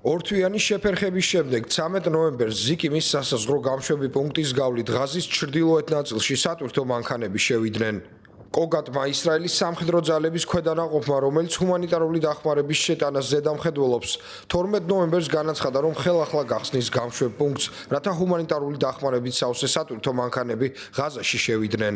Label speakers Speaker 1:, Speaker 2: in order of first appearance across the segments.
Speaker 1: ორთვიანი შეფერხების შემდეგ 13 ნოემბერს ზიკიმის სასაზღვრო გამშვები პუნქტის გავლით ღაზის ჩრდილოეთ ნაწილში სატვირთო მანქანები შევიდნენ. კოგატმა ისრაელის სამხედრო ძალების ქვედანაყოფმა, რომელიც ჰუმანიტარული დახმარების შეტანას ზედამხედველობს, 12 ნოემბერს განაცხადა, რომ ხელახლა გახსნის გამშვებ პუნქტს, რათა ჰუმანიტარული დახმარებით სავსე სატვირთო მანქანები ღაზაში შევიდნენ.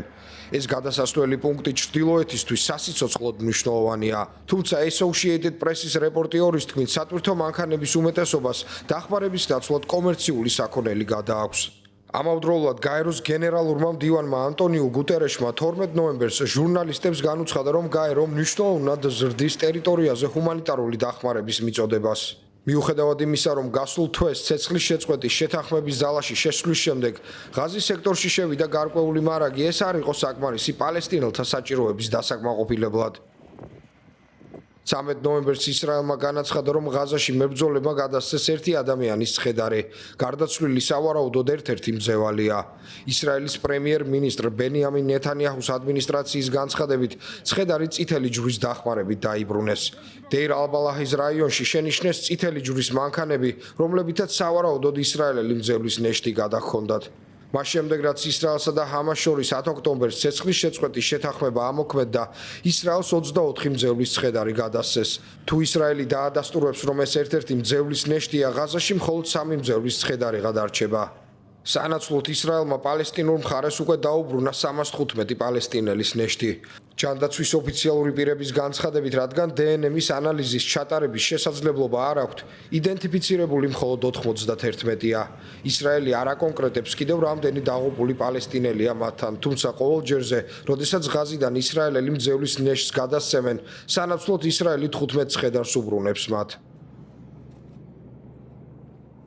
Speaker 1: ეს გადასასვლელი პუნქტი ჩრდილოეთისთვის სასიცოცხლოდ მნიშვნელოვანია. თუმცა Associated Press-ის რეპორტიორის თქმით, სატვირთო მანქანების უმეტესობას დახმარების დაცვლად კომერციული საქონელი გადააქვს. ამავდროულად გაეროს გენერალურმა მდივანმა ანტონიუ გუტერეშმა 12 ნოემბერს ჟურნალისტებს განუცხადა, რომ გაერო მნიშვნელოვნად ზრდის ტერიტორიაზე ჰუმანიტარული დახმარების მიწოდებას. მიუხედავად იმისა, რომ გასულ თვეს ცეცხლის შეწყვეტის შეთანხმების ძალაში შესვლის შემდეგ ღაზის სექტორში შევიდა გარკვეული მარაგი, ეს არ იყო საკმარისი პალესტინელთა საჭიროების დასაკმაყოფილებლად. 13 ნოემბერს ისრაელმა განაცხადა, რომ ღაზაში მებრძოლებმა გადასცეს ერთი ადამიანის ცხედარი. გარდაცვლილი სავარაუდოდ ერთ-ერთი მძევალია. ისრაელის პრემიერ-მინისტრ ბენიამინ ნეთანიაჰუს ადმინისტრაციის განცხადებით, ცხედარი წითელი ჯვრის დახმარებით დაიბრუნეს. დეირ ალ-ბალაჰის რაიონში შენიშნეს წითელი ჯვრის მანქანები, რომლებითაც სავარაუდოდ ისრაელელი მძევლის ნეშტი გადაჰქონდათ. მას შემდეგ, რაც ისრაელსა და ჰამას შორის 10 ოქტომბერს ცეცხლის შეწყვეტის შეთანხმება ამოქმედდა, ისრაელს 24 მძევლის ცხედარი გადასცეს. თუ ისრაელი დაადასტურებს, რომ ეს ერთ-ერთი მძევლის ნეშტია, ღაზაში მხოლოდ 3 მძევლის ცხედარი გადარჩება. სანაცვლოდ ისრაელმა პალესტინურ მხარეს უკვე დაუბრუნა 315 პალესტინელის ნეშტი. ჯანდაცვის ოფიციალური პირების განცხადებით, რადგან დნმ-ის ანალიზის ჩატარების შესაძლებლობა არ აქვთ, იდენტიფიცირებული მხოლოდ 91-ია. ისრაელი არ აკონკრეტებს კიდევ რამდენი დაღუპული პალესტინელია მათთან, თუმცა ყოველ ჯერზე, როდესაც ღაზიდან ისრაელელი მძევლის ნეშტს გადასცემენ, სანაცვლოდ ისრაელი 15 ცხედარს უბრუნებს მათ.